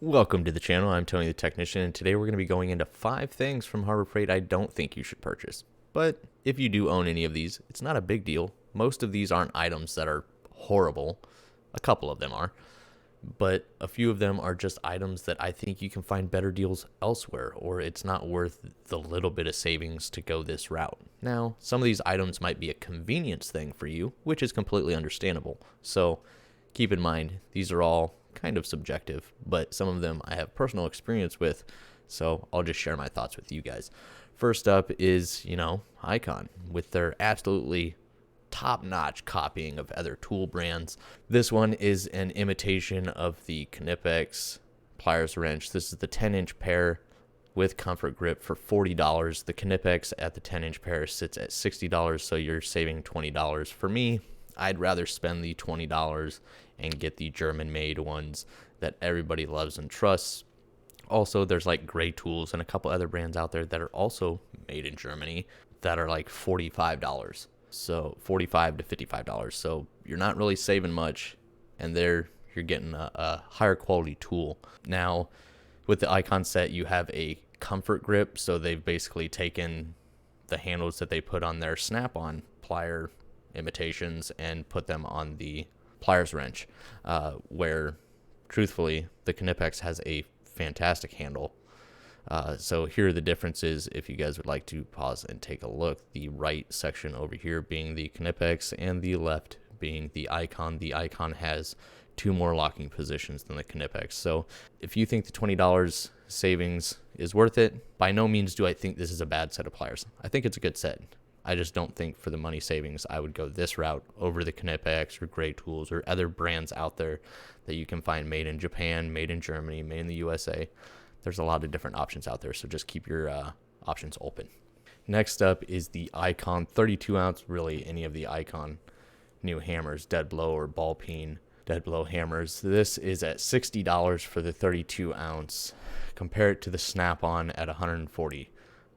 Welcome to the channel. I'm Tony the Technician, and today we're going to be going into 5 things from Harbor Freight I don't think you should purchase. But if you do own any of these, it's not a big deal. Most of these aren't items that are horrible. A couple of them are. But a few of them are just items that I think you can find better deals elsewhere, or it's not worth the little bit of savings to go this route. Now, some of these items might be a convenience thing for you, which is completely understandable. So keep in mind, these are all kind of subjective, but some of them I have personal experience with, so I'll just share my thoughts with you guys. First up is, Icon with their absolutely top-notch copying of other tool brands. This one is an imitation of the Knipex pliers wrench. This is the 10-inch pair with comfort grip for $40. The Knipex at the 10-inch pair sits at $60, so you're saving $20. For me, I'd rather spend the $20 and get the German-made ones that everybody loves and trusts. Also, there's like Gray Tools and a couple other brands out there that are also made in Germany that are like $45. So $45 to $55. So you're not really saving much, and you're getting a higher quality tool. Now, with the Icon set, you have a comfort grip, so they've basically taken the handles that they put on their Snap-on plier imitations and put them on the pliers wrench, where truthfully the Knipex has a fantastic handle. So here are the differences if you guys would like to pause and take a look. The right section over here being the Knipex and the left being the Icon. The Icon has 2 more locking positions than the Knipex. So if you think the $20 savings is worth it, by no means do I think this is a bad set of pliers. I think it's a good set. I just don't think for the money savings I would go this route over the Knipex or Gray Tools or other brands out there that you can find made in Japan, made in Germany, made in the USA. There's a lot of different options out there, so just keep your options open. Next up is the Icon 32 ounce, really any of the Icon new hammers, dead blow or ball peen dead blow hammers. This is at $60 for the 32 ounce. Compare it to the Snap-on at $140.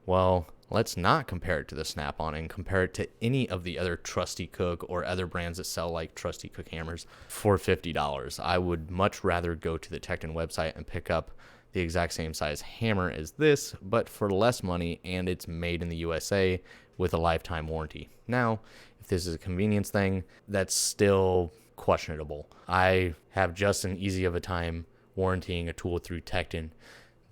Well, let's not compare it to the Snap-on and compare it to any of the other Trusty Cook or other brands that sell like Trusty Cook hammers for $50. I would much rather go to the Tecton website and pick up the exact same size hammer as this, but for less money, and it's made in the USA with a lifetime warranty. Now, if this is a convenience thing, that's still questionable. I have just as easy of a time warrantying a tool through Tecton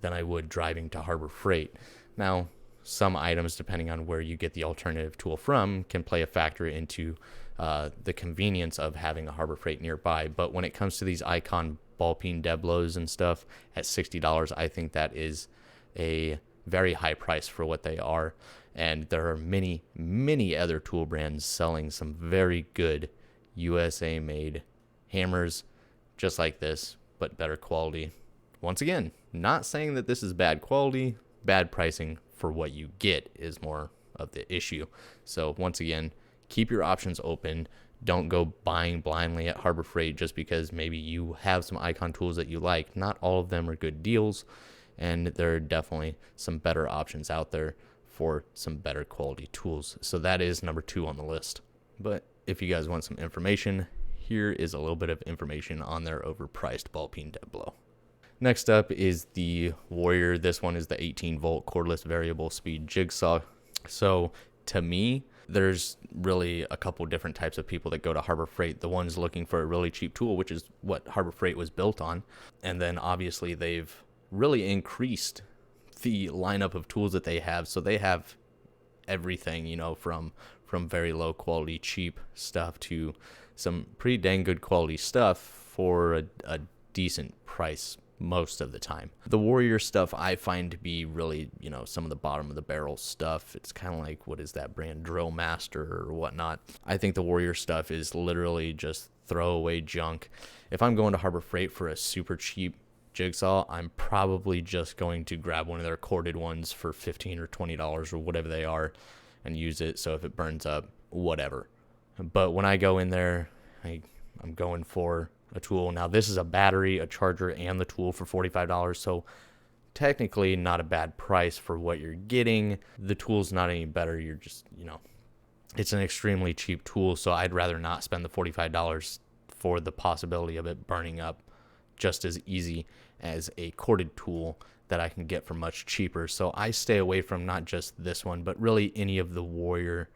than I would driving to Harbor Freight. Now, some items, depending on where you get the alternative tool from, can play a factor into the convenience of having a Harbor Freight nearby. But when it comes to these Icon ball peen dead blows and stuff at $60, I think that is a very high price for what they are. And there are many, many other tool brands selling some very good USA-made hammers just like this, but better quality. Once again, not saying that this is bad quality, bad pricing for what you get is more of the issue. So once again, keep your options open. Don't go buying blindly at Harbor Freight just because maybe you have some Icon tools that you like. Not all of them are good deals, and there are definitely some better options out there for some better quality tools. So that is number 2 on the list. But if you guys want some information, here is a little bit of information on their overpriced ball peen dead blow. Next up is the Warrior. This one is the 18-volt cordless variable speed jigsaw. So to me, there's really a couple different types of people that go to Harbor Freight. The ones looking for a really cheap tool, which is what Harbor Freight was built on. And then obviously they've really increased the lineup of tools that they have. So they have everything, from very low quality, cheap stuff to some pretty dang good quality stuff for a decent price most of the time. The Warrior stuff I find to be really, some of the bottom of the barrel stuff. It's kind of like, what is that brand, Drill Master or whatnot. I think the Warrior stuff is literally just throwaway junk. If I'm going to Harbor Freight for a super cheap jigsaw, I'm probably just going to grab one of their corded ones for $15 or $20 or whatever they are and use it. So if it burns up, whatever. But when I go in there, I'm going for a tool. Now this is a battery, a charger, and the tool for $45. So technically not a bad price for what you're getting. The tool's not any better. You're just, it's an extremely cheap tool. So I'd rather not spend the $45 for the possibility of it burning up just as easy as a corded tool that I can get for much cheaper. So I stay away from not just this one, but really any of the Warrior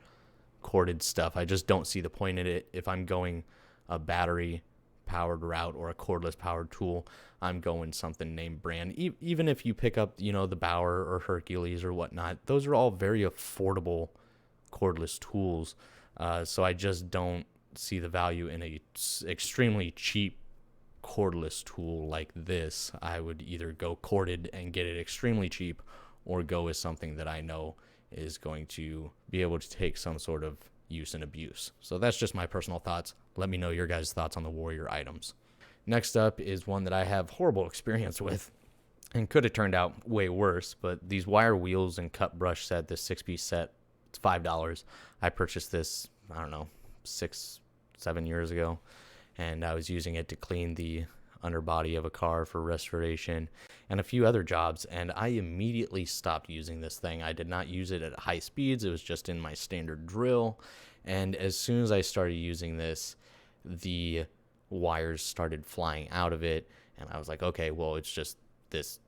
corded stuff. I just don't see the point in it. If I'm going a battery powered route or a cordless powered tool, I'm going something name brand. Even if you pick up, the Bauer or Hercules or whatnot, those are all very affordable cordless tools. So I just don't see the value in a extremely cheap cordless tool like this. I would either go corded and get it extremely cheap, or go with something that I know is going to be able to take some sort of use and abuse. So that's just my personal thoughts. Let me know your guys' thoughts on the Warrior items. Next up is one that I have horrible experience with and could have turned out way worse, but these wire wheels and cut brush set, this 6-piece set, it's $5. I purchased this, I don't know, 6-7 years ago, and I was using it to clean the underbody of a car for restoration and a few other jobs, and I immediately stopped using this thing. I did not use it at high speeds. It was just in my standard drill, and as soon as I started using this, the wires started flying out of it, and I was like, okay, well, it's just this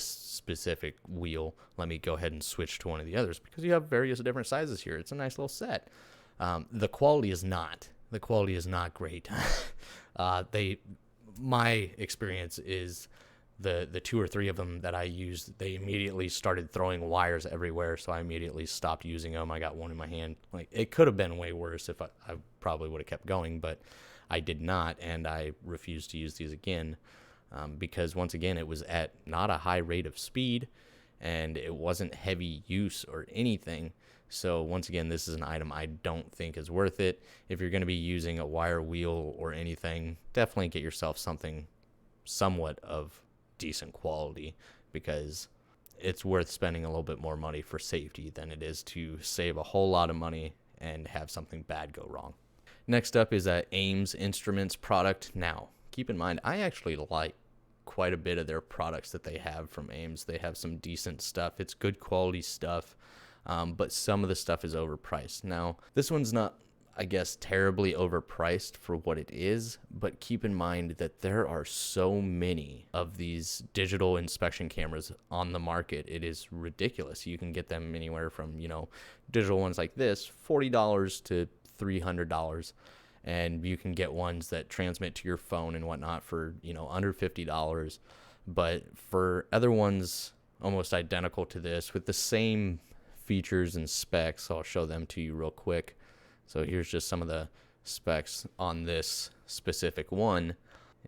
specific wheel. Let me go ahead and switch to one of the others, because you have various different sizes here. It's a nice little set. The quality is not great. My experience is the 2 or 3 of them that I used, they immediately started throwing wires everywhere, so I immediately stopped using them. I got one in my hand. Like, it could have been way worse if I probably would have kept going, but I did not, and I refused to use these again, because once again, it was at not a high rate of speed, and it wasn't heavy use or anything. So once again, this is an item I don't think is worth it. If you're going to be using a wire wheel or anything, definitely get yourself something somewhat of decent quality, because it's worth spending a little bit more money for safety than it is to save a whole lot of money and have something bad go wrong. Next up is a Ames Instruments product. Now, keep in mind, I actually like quite a bit of their products that they have from Ames. They have some decent stuff. It's good quality stuff. But some of the stuff is overpriced. Now, this one's not, I guess, terribly overpriced for what it is, but keep in mind that there are so many of these digital inspection cameras on the market. It is ridiculous. You can get them anywhere from, digital ones like this, $40 to $300. And you can get ones that transmit to your phone and whatnot for, under $50. But for other ones almost identical to this with the same features and specs, I'll show them to you real quick. So here's just some of the specs on this specific one.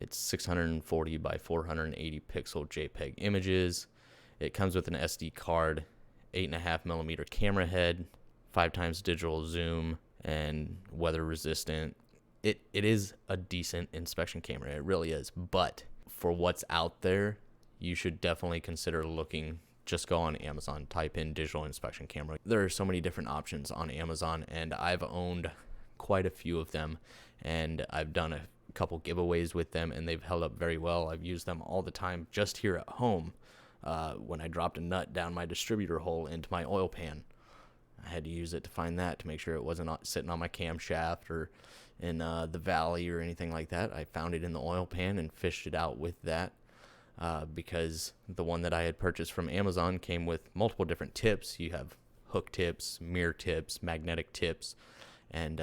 It's 640 by 480 pixel JPEG images. It comes with an SD card, 8.5mm camera head, 5x digital zoom, and weather resistant. It is a decent inspection camera. It really is. But for what's out there, you should definitely consider looking. Just go on Amazon, type in digital inspection camera. There are so many different options on Amazon, and I've owned quite a few of them, and I've done a couple giveaways with them, and they've held up very well. I've used them all the time just here at home. When I dropped a nut down my distributor hole into my oil pan, I had to use it to find that, to make sure it wasn't sitting on my camshaft or in the valley or anything like that. I found it in the oil pan and fished it out with that. Because the one that I had purchased from Amazon came with multiple different tips. You have hook tips, mirror tips, magnetic tips, and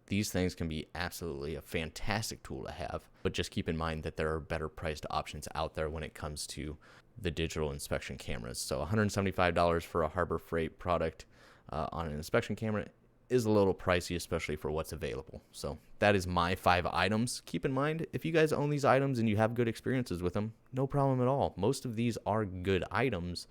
these things can be absolutely a fantastic tool to have. But just keep in mind that there are better priced options out there when it comes to the digital inspection cameras. So $175 for a Harbor Freight product on an inspection camera is a little pricey, especially for what's available. So that is my 5 items. Keep in mind, if you guys own these items and you have good experiences with them, no problem at all. Most of these are good items.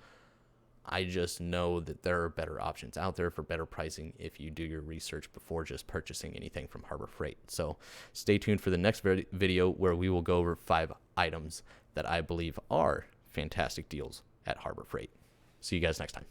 I just know that there are better options out there for better pricing if you do your research before just purchasing anything from Harbor Freight. So stay tuned for the next video where we will go over 5 items that I believe are fantastic deals at Harbor Freight. See you guys next time.